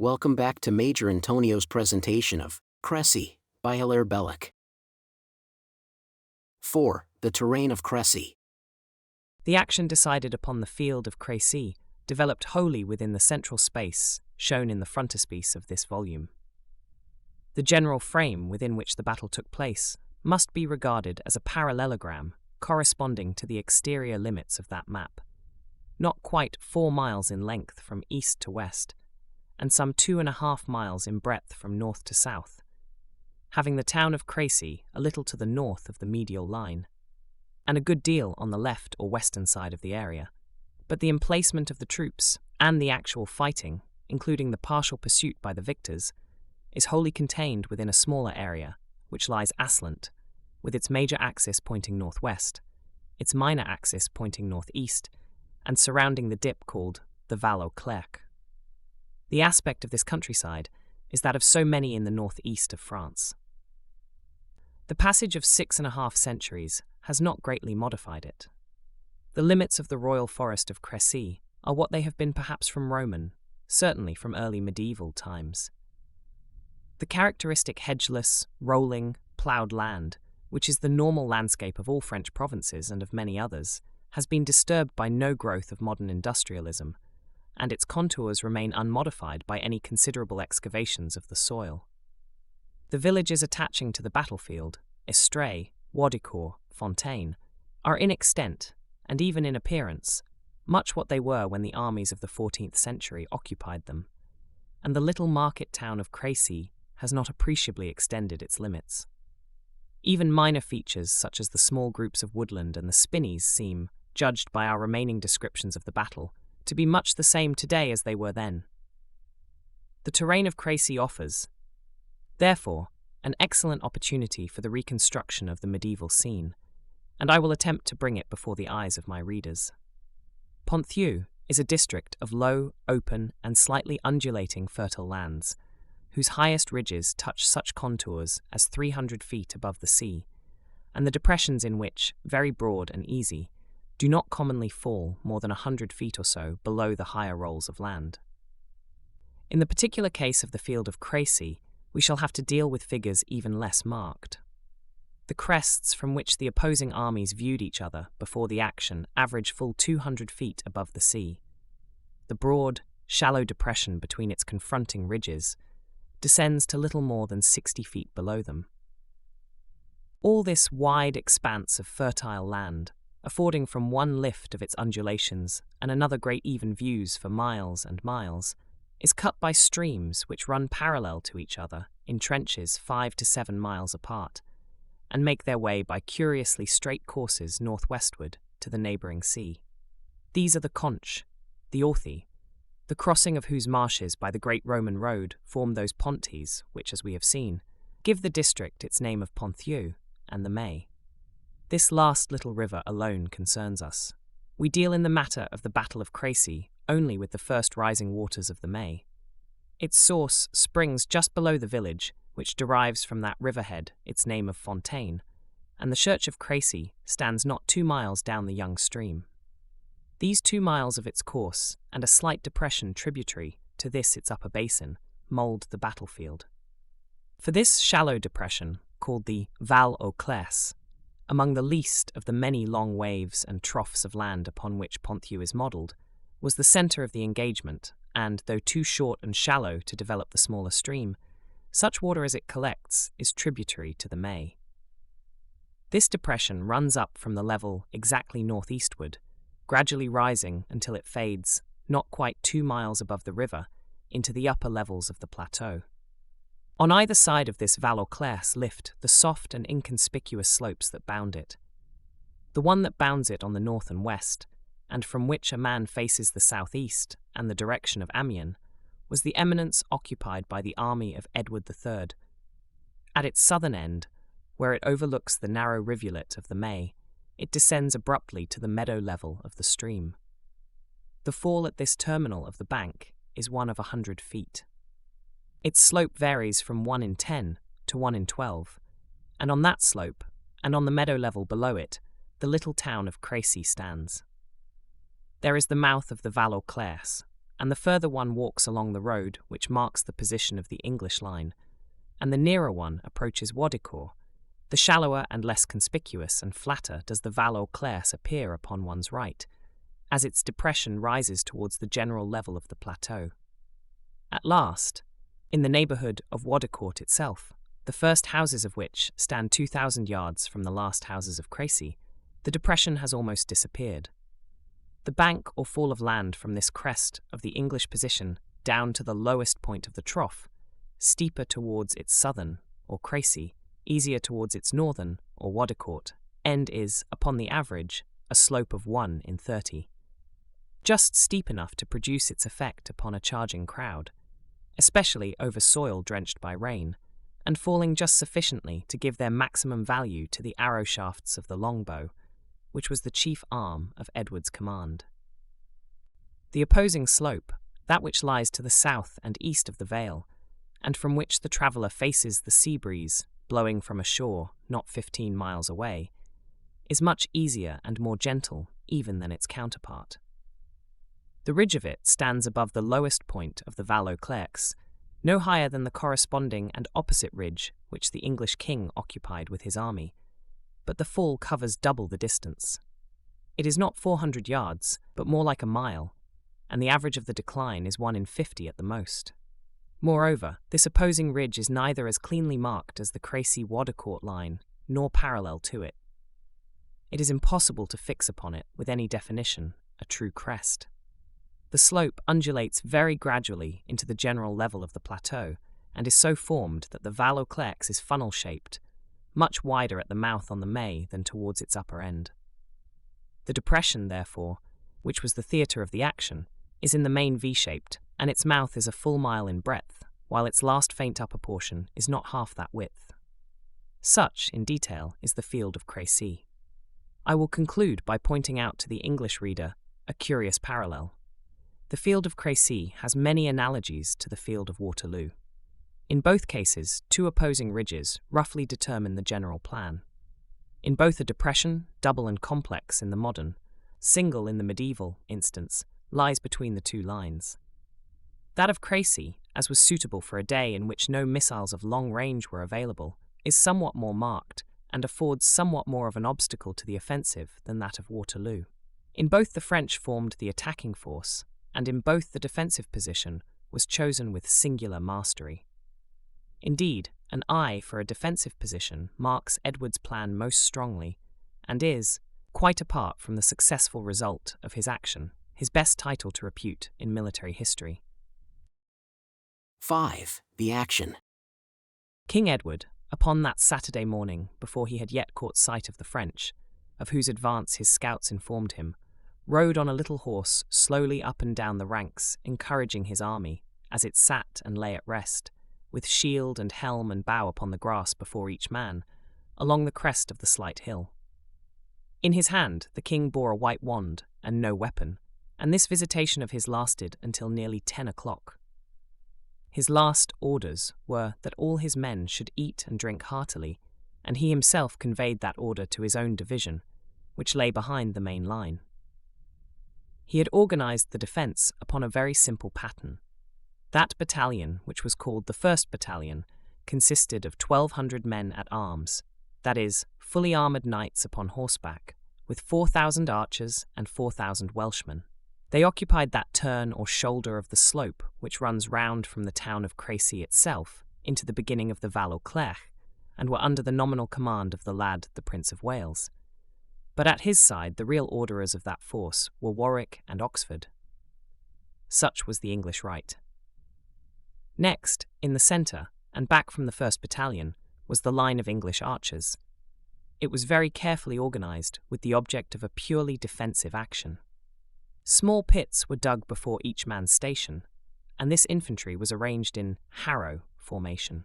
Welcome back to Major Antonio's presentation of Crécy by Hilaire Belloc. 4. The terrain of Crécy. The action decided upon the field of Crécy developed wholly within the central space shown in the frontispiece of this volume. The general frame within which the battle took place must be regarded as a parallelogram corresponding to the exterior limits of that map, not quite 4 miles in length from east to west, and some 2.5 miles in breadth from north to south, having the town of Crécy a little to the north of the medial line, and a good deal on the left or western side of the area. But the emplacement of the troops and the actual fighting, including the partial pursuit by the victors, is wholly contained within a smaller area, which lies aslant, with its major axis pointing northwest, its minor axis pointing northeast, and surrounding the dip called the Valois. The aspect of this countryside is that of so many in the northeast of France. The passage of 6.5 centuries has not greatly modified it. The limits of the royal forest of Crécy are what they have been perhaps from Roman, certainly from early medieval times. The characteristic hedgeless, rolling, ploughed land, which is the normal landscape of all French provinces and of many others, has been disturbed by no growth of modern industrialism, and its contours remain unmodified by any considerable excavations of the soil. The villages attaching to the battlefield, Estrée, Waudicourt, Fontaine, are in extent, and even in appearance, much what they were when the armies of the 14th century occupied them, and the little market town of Crécy has not appreciably extended its limits. Even minor features such as the small groups of woodland and the spinneys seem, judged by our remaining descriptions of the battle, to be much the same today as they were then. The terrain of Crécy offers, therefore, an excellent opportunity for the reconstruction of the medieval scene, and I will attempt to bring it before the eyes of my readers. Ponthieu is a district of low, open, and slightly undulating fertile lands, whose highest ridges touch such contours as 300 feet above the sea, and the depressions in which, very broad and easy, do not commonly fall more than 100 feet or so below the higher rolls of land. In the particular case of the field of Crécy, we shall have to deal with figures even less marked. The crests from which the opposing armies viewed each other before the action average full 200 feet above the sea. The broad, shallow depression between its confronting ridges descends to little more than 60 feet below them. All this wide expanse of fertile land, affording from one lift of its undulations and another great even views for miles and miles, is cut by streams which run parallel to each other in trenches 5 to 7 miles apart, and make their way by curiously straight courses northwestward to the neighbouring sea. These are the Conche, the Orthy, the crossing of whose marshes by the great Roman road form those pontes which, as we have seen, give the district its name of Ponthieu and the May. This last little river alone concerns us. We deal in the matter of the Battle of Crécy only with the first rising waters of the May. Its source springs just below the village, which derives from that riverhead its name of Fontaine, and the church of Crécy stands not 2 miles down the young stream. These 2 miles of its course, and a slight depression tributary to this its upper basin, mould the battlefield. For this shallow depression, called the Valois, among the least of the many long waves and troughs of land upon which Ponthieu is modelled, was the centre of the engagement, and, though too short and shallow to develop the smaller stream, such water as it collects is tributary to the May. This depression runs up from the level exactly northeastward, gradually rising until it fades, not quite 2 miles above the river, into the upper levels of the plateau. On either side of this Valois lift the soft and inconspicuous slopes that bound it. The one that bounds it on the north and west, and from which a man faces the southeast and the direction of Amiens, was the eminence occupied by the army of Edward III. At its southern end, where it overlooks the narrow rivulet of the May, it descends abruptly to the meadow level of the stream. The fall at this terminal of the bank is one of 100 feet. Its slope varies from 1 in 10 to 1 in 12, and on that slope, and on the meadow level below it, the little town of Crécy stands. There is the mouth of the Valois, and the further one walks along the road which marks the position of the English line, and the nearer one approaches Wadicourt, the shallower and less conspicuous and flatter does the Valois Crécy appear upon one's right, as its depression rises towards the general level of the plateau. At last, in the neighbourhood of Wadicourt itself, the first houses of which stand 2,000 yards from the last houses of Crécy, the depression has almost disappeared. The bank or fall of land from this crest of the English position down to the lowest point of the trough, steeper towards its southern, or Crécy, easier towards its northern, or Wadicourt, end is, upon the average, a slope of 1 in 30. Just steep enough to produce its effect upon a charging crowd, especially over soil drenched by rain, and falling just sufficiently to give their maximum value to the arrow shafts of the longbow, which was the chief arm of Edward's command. The opposing slope, that which lies to the south and east of the vale, and from which the traveller faces the sea breeze blowing from a shore not 15 miles away, is much easier and more gentle even than its counterpart. The ridge of it stands above the lowest point of the Valois Crécy, no higher than the corresponding and opposite ridge which the English king occupied with his army, but the fall covers double the distance. It is not 400 yards, but more like a mile, and the average of the decline is 1 in 50 at the most. Moreover, this opposing ridge is neither as cleanly marked as the Crécy-Wadicourt line, nor parallel to it. It is impossible to fix upon it, with any definition, a true crest. The slope undulates very gradually into the general level of the plateau, and is so formed that the Valois Crécy is funnel-shaped, much wider at the mouth on the May than towards its upper end. The depression, therefore, which was the theatre of the action, is in the main V-shaped, and its mouth is a full mile in breadth, while its last faint upper portion is not half that width. Such, in detail, is the field of Crécy. I will conclude by pointing out to the English reader a curious parallel. The field of Crécy has many analogies to the field of Waterloo. In both cases, two opposing ridges roughly determine the general plan. In both a depression, double and complex in the modern, single in the medieval instance, lies between the two lines. That of Crécy, as was suitable for a day in which no missiles of long range were available, is somewhat more marked and affords somewhat more of an obstacle to the offensive than that of Waterloo. In both the French formed the attacking force, and in both the defensive position was chosen with singular mastery. Indeed, an eye for a defensive position marks Edward's plan most strongly, and is, quite apart from the successful result of his action, his best title to repute in military history. 5. The action. King Edward, upon that Saturday morning, before he had yet caught sight of the French, of whose advance his scouts informed him, rode on a little horse slowly up and down the ranks, encouraging his army, as it sat and lay at rest, with shield and helm and bow upon the grass before each man, along the crest of the slight hill. In his hand the king bore a white wand and no weapon, and this visitation of his lasted until nearly 10 o'clock. His last orders were that all his men should eat and drink heartily, and he himself conveyed that order to his own division, which lay behind the main line. He had organized the defense upon a very simple pattern. That battalion, which was called the 1st Battalion, consisted of 1,200 men at arms, that is, fully armoured knights upon horseback, with 4,000 archers and 4,000 Welshmen. They occupied that turn or shoulder of the slope which runs round from the town of Crécy itself into the beginning of the Valois Crécy, and were under the nominal command of the lad, the Prince of Wales. But at his side the real orderers of that force were Warwick and Oxford. Such was the English right. Next, in the centre, and back from the 1st Battalion, was the line of English archers. It was very carefully organised with the object of a purely defensive action. Small pits were dug before each man's station, and this infantry was arranged in harrow formation,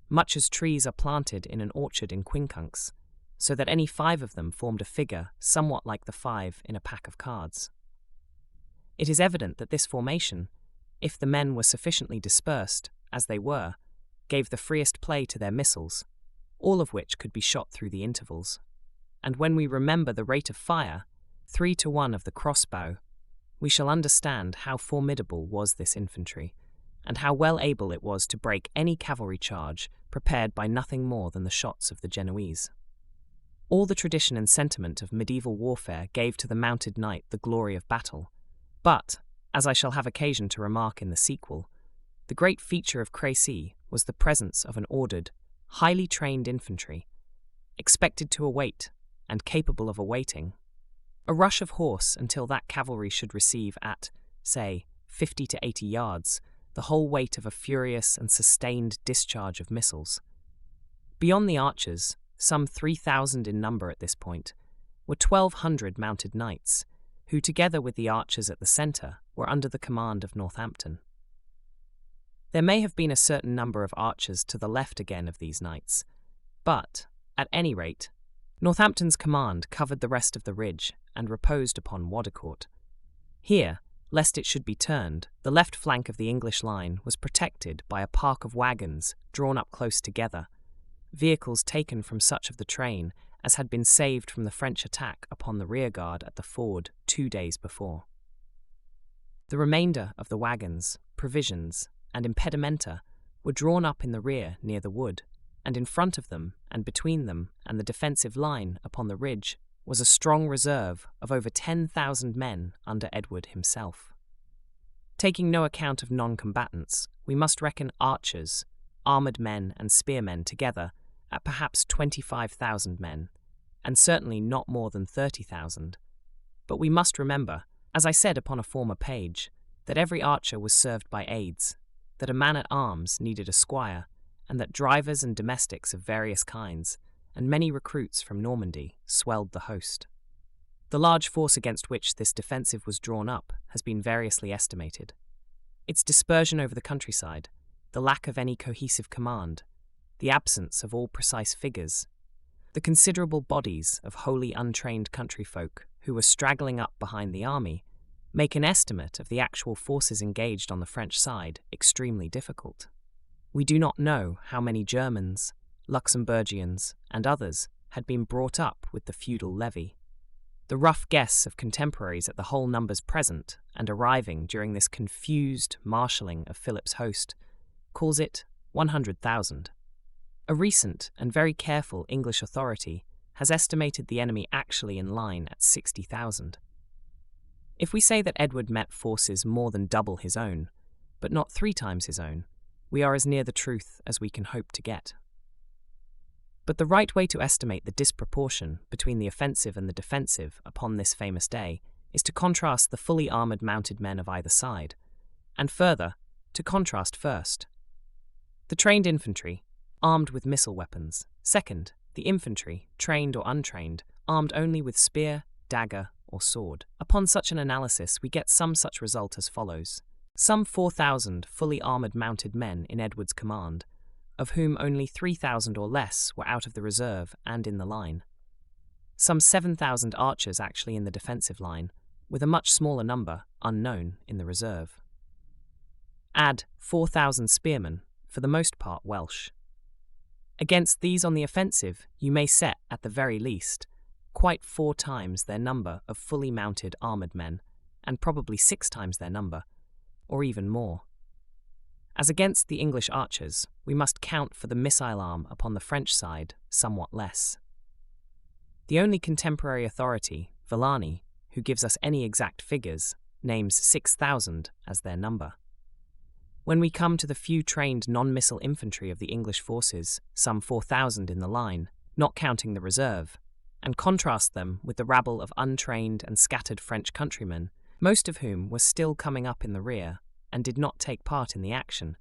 much as trees are planted in an orchard in quincunx, so that any 5 of them formed a figure somewhat like the 5 in a pack of cards. It is evident that this formation, if the men were sufficiently dispersed, as they were, gave the freest play to their missiles, all of which could be shot through the intervals. And when we remember the rate of fire, 3 to 1 of the crossbow, we shall understand how formidable was this infantry, and how well able it was to break any cavalry charge prepared by nothing more than the shots of the Genoese. All the tradition and sentiment of medieval warfare gave to the mounted knight the glory of battle, but, as I shall have occasion to remark in the sequel, the great feature of Crécy was the presence of an ordered, highly trained infantry, expected to await and capable of awaiting a rush of horse until that cavalry should receive at, say, 50 to 80 yards, the whole weight of a furious and sustained discharge of missiles. Beyond the archers, some 3,000 in number at this point, were 1,200 mounted knights, who together with the archers at the centre were under the command of Northampton. There may have been a certain number of archers to the left again of these knights, but, at any rate, Northampton's command covered the rest of the ridge and reposed upon Waudecourt. Here, lest it should be turned, the left flank of the English line was protected by a park of wagons drawn up close together, vehicles taken from such of the train as had been saved from the French attack upon the rearguard at the ford 2 days before. The remainder of the wagons, provisions, and impedimenta were drawn up in the rear near the wood, and in front of them and between them and the defensive line upon the ridge was a strong reserve of over 10,000 men under Edward himself. Taking no account of non-combatants, we must reckon archers, armoured men and spearmen together at perhaps 25,000 men, and certainly not more than 30,000. But we must remember, as I said upon a former page, that every archer was served by aides, that a man-at-arms needed a squire, and that drivers and domestics of various kinds, and many recruits from Normandy, swelled the host. The large force against which this defensive was drawn up has been variously estimated. Its dispersion over the countryside, the lack of any cohesive command, the absence of all precise figures, the considerable bodies of wholly untrained country folk who were straggling up behind the army, make an estimate of the actual forces engaged on the French side extremely difficult. We do not know how many Germans, Luxembourgians, and others had been brought up with the feudal levy. The rough guess of contemporaries at the whole numbers present and arriving during this confused marshalling of Philip's host calls it 100,000. A recent and very careful English authority has estimated the enemy actually in line at 60,000. If we say that Edward met forces more than double his own, but not 3 times his own, we are as near the truth as we can hope to get. But the right way to estimate the disproportion between the offensive and the defensive upon this famous day is to contrast the fully armoured mounted men of either side, and further, to contrast first the trained infantry, armed with missile weapons; second, the infantry, trained or untrained, armed only with spear, dagger, or sword. Upon such an analysis, we get some such result as follows. Some 4,000 fully armoured mounted men in Edward's command, of whom only 3,000 or less were out of the reserve and in the line. Some 7,000 archers actually in the defensive line, with a much smaller number, unknown, in the reserve. Add 4,000 spearmen, for the most part Welsh. Against these on the offensive, you may set, at the very least, quite 4 times their number of fully mounted armoured men, and probably 6 times their number, or even more. As against the English archers, we must count for the missile arm upon the French side somewhat less. The only contemporary authority, Valois, who gives us any exact figures, names 6,000 as their number. When we come to the few trained non-missile infantry of the English forces, some 4,000 in the line, not counting the reserve, and contrast them with the rabble of untrained and scattered French countrymen, most of whom were still coming up in the rear and did not take part in the action,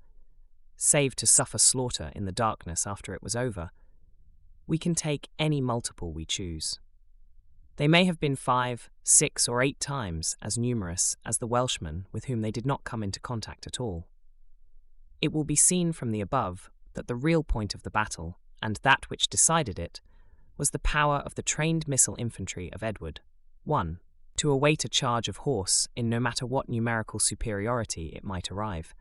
save to suffer slaughter in the darkness after it was over, we can take any multiple we choose. They may have been 5, 6, or 8 times as numerous as the Welshmen with whom they did not come into contact at all. It will be seen from the above that the real point of the battle, and that which decided it, was the power of the trained missile infantry of Edward. 1. To await a charge of horse in no matter what numerical superiority it might arrive,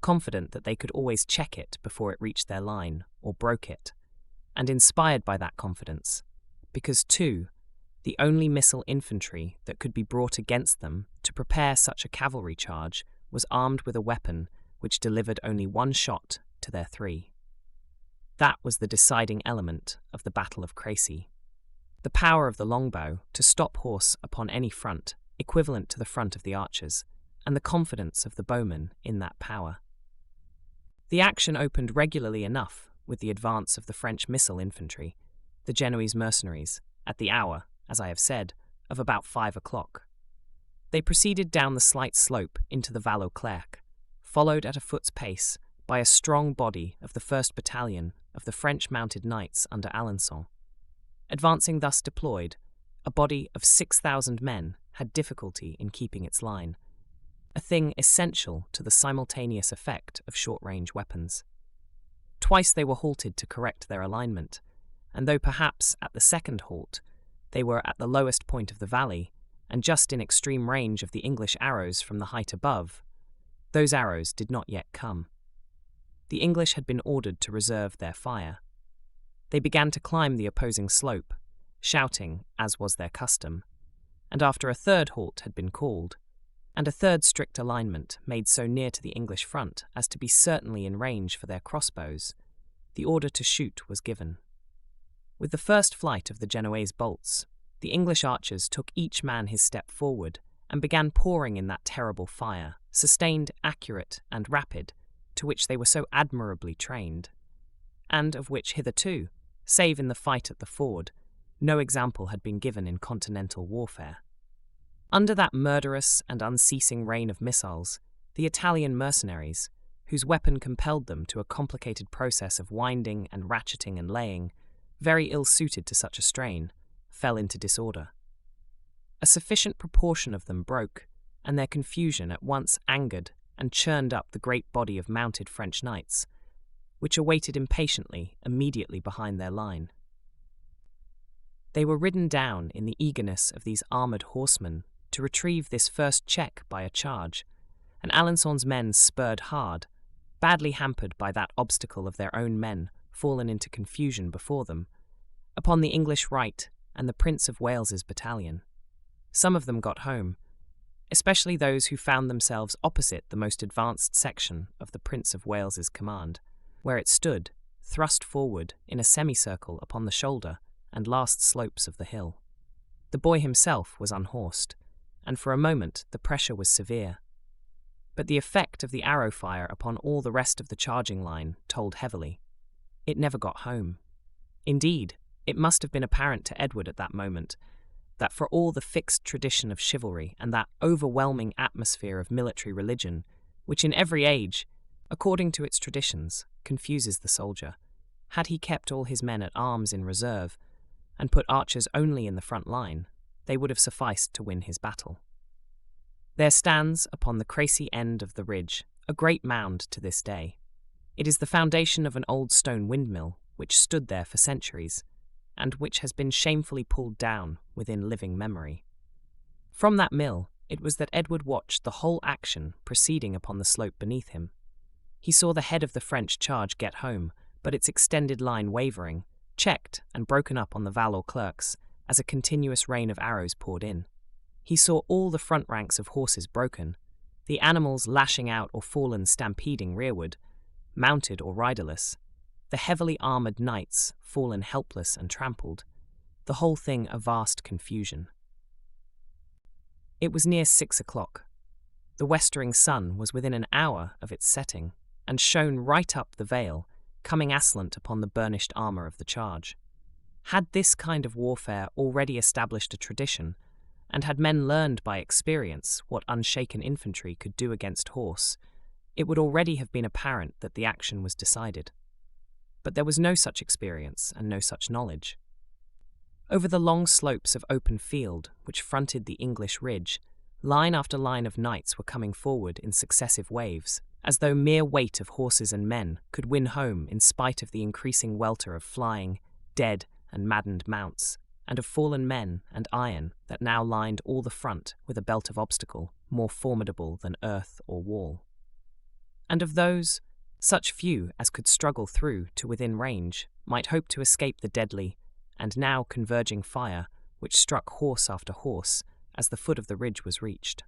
confident that they could always check it before it reached their line or broke it, and inspired by that confidence, because 2. The only missile infantry that could be brought against them to prepare such a cavalry charge was armed with a weapon which delivered only one shot to their three. That was the deciding element of the Battle of Crécy. The power of the longbow to stop horse upon any front, equivalent to the front of the archers, and the confidence of the bowmen in that power. The action opened regularly enough with the advance of the French missile infantry, the Genoese mercenaries, at the hour, as I have said, of about 5 o'clock. They proceeded down the slight slope into the Valois, followed at a foot's pace by a strong body of the 1st Battalion of the French Mounted Knights under Alençon. Advancing thus deployed, a body of 6,000 men had difficulty in keeping its line, a thing essential to the simultaneous effect of short-range weapons. Twice they were halted to correct their alignment, and though perhaps at the second halt they were at the lowest point of the valley and just in extreme range of the English arrows from the height above, those arrows did not yet come. The English had been ordered to reserve their fire. They began to climb the opposing slope, shouting, as was their custom, and after a third halt had been called, and a third strict alignment made so near to the English front as to be certainly in range for their crossbows, the order to shoot was given. With the first flight of the Genoese bolts, the English archers took each man his step forward and began pouring in that terrible fire, sustained, accurate, and rapid, to which they were so admirably trained, and of which hitherto, save in the fight at the ford, no example had been given in continental warfare. Under that murderous and unceasing rain of missiles, the Italian mercenaries, whose weapon compelled them to a complicated process of winding and ratcheting and laying, very ill-suited to such a strain, fell into disorder. A sufficient proportion of them broke, and their confusion at once angered and churned up the great body of mounted French knights, which awaited impatiently immediately behind their line. They were ridden down in the eagerness of these armoured horsemen to retrieve this first check by a charge, and Alençon's men spurred hard, badly hampered by that obstacle of their own men fallen into confusion before them, upon the English right and the Prince of Wales's battalion. Some of them got home, especially those who found themselves opposite the most advanced section of the Prince of Wales's command, where it stood, thrust forward in a semicircle upon the shoulder and last slopes of the hill. The boy himself was unhorsed, and for a moment the pressure was severe. But the effect of the arrow fire upon all the rest of the charging line told heavily. It never got home. Indeed, it must have been apparent to Edward at that moment that for all the fixed tradition of chivalry and that overwhelming atmosphere of military religion, which in every age, according to its traditions, confuses the soldier, had he kept all his men at arms in reserve and put archers only in the front line, they would have sufficed to win his battle. There stands upon the Crécy end of the ridge a great mound to this day. It is the foundation of an old stone windmill which stood there for centuries, and which has been shamefully pulled down within living memory. From that mill it was that Edward watched the whole action proceeding upon the slope beneath him. He saw the head of the French charge get home, but its extended line wavering, checked and broken up on the Valois clerks as a continuous rain of arrows poured in. He saw all the front ranks of horses broken, the animals lashing out or fallen stampeding rearward, mounted or riderless, the heavily armoured knights fallen helpless and trampled, the whole thing a vast confusion. It was near 6 o'clock. The westering sun was within an hour of its setting, and shone right up the vale, coming aslant upon the burnished armour of the charge. Had this kind of warfare already established a tradition, and had men learned by experience what unshaken infantry could do against horse, it would already have been apparent that the action was decided. But there was no such experience and no such knowledge. Over the long slopes of open field which fronted the English ridge, line after line of knights were coming forward in successive waves, as though mere weight of horses and men could win home in spite of the increasing welter of flying, dead, and maddened mounts, and of fallen men and iron that now lined all the front with a belt of obstacle more formidable than earth or wall. And of those, such few as could struggle through to within range might hope to escape the deadly and now converging fire which struck horse after horse as the foot of the ridge was reached.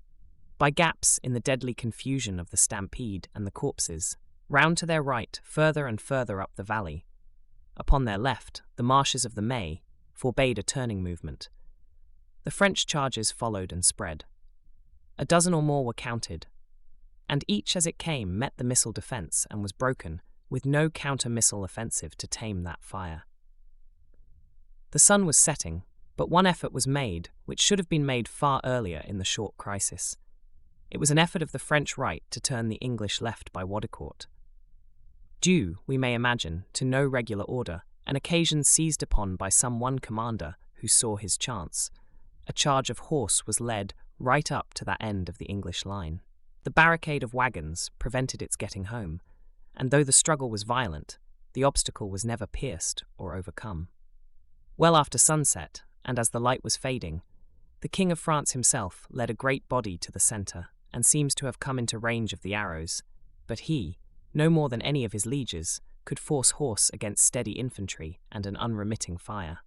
By gaps in the deadly confusion of the stampede and the corpses, round to their right, further and further up the valley. Upon their left, the marshes of the May forbade a turning movement. The French charges followed and spread. A dozen or more were counted, and each as it came met the missile defence and was broken, with no counter-missile offensive to tame that fire. The sun was setting, but one effort was made, which should have been made far earlier in the short crisis. It was an effort of the French right to turn the English left by Waudecourt. Due, we may imagine, to no regular order, an occasion seized upon by some one commander who saw his chance, a charge of horse was led right up to that end of the English line. The barricade of wagons prevented its getting home, and though the struggle was violent, the obstacle was never pierced or overcome. Well after sunset, and as the light was fading, the King of France himself led a great body to the centre, and seems to have come into range of the arrows, but he, no more than any of his lieges, could force horse against steady infantry and an unremitting fire.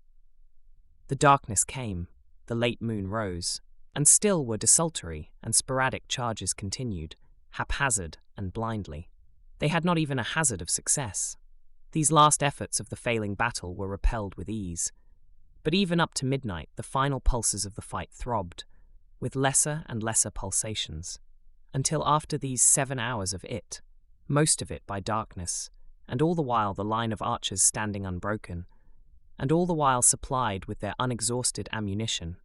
The darkness came, the late moon rose, and still were desultory and sporadic charges continued, haphazard and blindly. They had not even a hazard of success. These last efforts of the failing battle were repelled with ease. But even up to midnight, the final pulses of the fight throbbed, with lesser and lesser pulsations, until after these 7 hours of it, most of it by darkness, and all the while the line of archers standing unbroken, and all the while supplied with their unexhausted ammunition,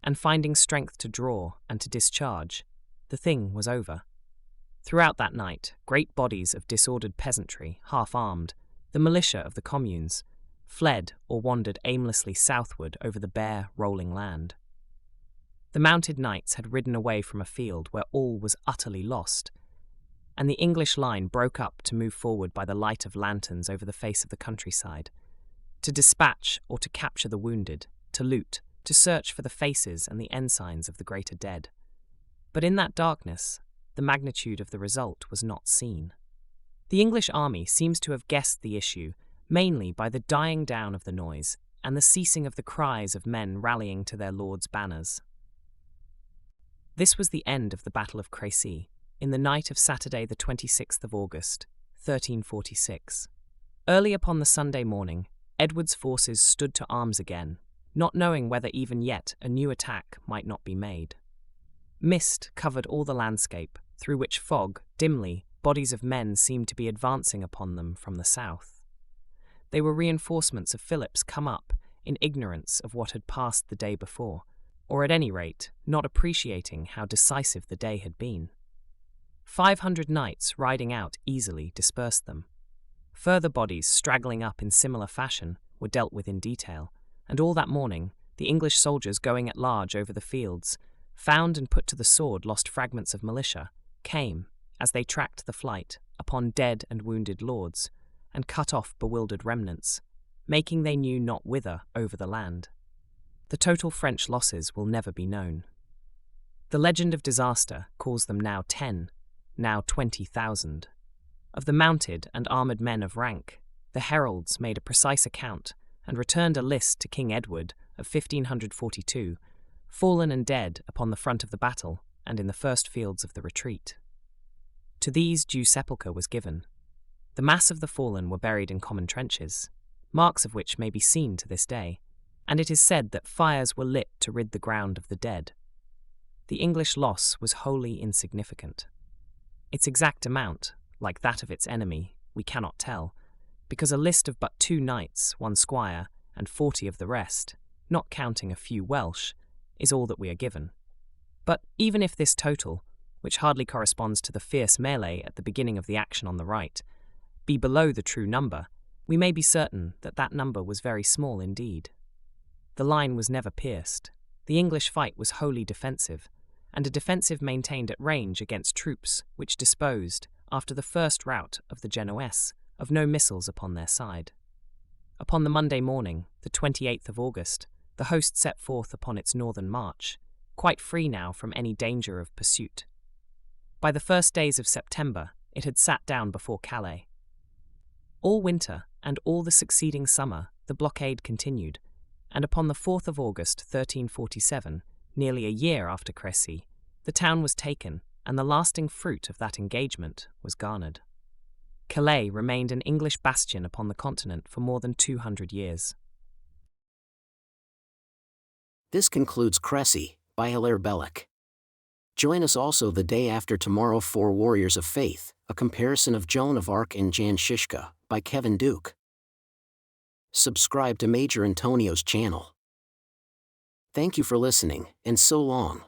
and finding strength to draw and to discharge, the thing was over. Throughout that night, great bodies of disordered peasantry, half-armed, the militia of the communes, fled or wandered aimlessly southward over the bare, rolling land. The mounted knights had ridden away from a field where all was utterly lost, and the English line broke up to move forward by the light of lanterns over the face of the countryside, to dispatch or to capture the wounded, to loot, to search for the faces and the ensigns of the greater dead. But in that darkness, the magnitude of the result was not seen. The English army seems to have guessed the issue mainly by the dying down of the noise and the ceasing of the cries of men rallying to their lord's banners. This was the end of the Battle of Crécy, in the night of Saturday the 26th of August, 1346. Early upon the Sunday morning, Edward's forces stood to arms again, not knowing whether even yet a new attack might not be made. Mist covered all the landscape, through which fog, dimly, bodies of men seemed to be advancing upon them from the south. They were reinforcements of Philip's come up, in ignorance of what had passed the day before, or at any rate, not appreciating how decisive the day had been. 500 knights riding out easily dispersed them. Further bodies straggling up in similar fashion were dealt with in detail, and all that morning, the English soldiers going at large over the fields, found and put to the sword lost fragments of militia, came, as they tracked the flight, upon dead and wounded lords, and cut off bewildered remnants, making they knew not whither over the land. The total French losses will never be known. The legend of disaster calls them now 10, now 20,000. Of the mounted and armoured men of rank, the heralds made a precise account and returned a list to King Edward of 1542, fallen and dead upon the front of the battle and in the first fields of the retreat. To these due sepulchre was given. The mass of the fallen were buried in common trenches, marks of which may be seen to this day, and it is said that fires were lit to rid the ground of the dead. The English loss was wholly insignificant. Its exact amount, like that of its enemy, we cannot tell, because a list of but 2 knights, 1 squire, and 40 of the rest, not counting a few Welsh, is all that we are given. But even if this total, which hardly corresponds to the fierce melee at the beginning of the action on the right, be below the true number, we may be certain that that number was very small indeed. The line was never pierced. The English fight was wholly defensive, and a defensive maintained at range against troops which disposed, after the first rout of the Genoese, of no missiles upon their side. Upon the Monday morning, the 28th of August, the host set forth upon its northern march, quite free now from any danger of pursuit. By the first days of September, it had sat down before Calais. All winter and all the succeeding summer, the blockade continued, and upon the 4th of August 1347, nearly a year after Crécy, the town was taken and the lasting fruit of that engagement was garnered. Calais remained an English bastion upon the continent for more than 200 years. This concludes Crécy, by Hilaire Belloc. Join us also the day after tomorrow for Warriors of Faith, a comparison of Joan of Arc and Jan Žižka, by Kevin Duke. Subscribe to Major Antonio's channel. Thank you for listening, and so long.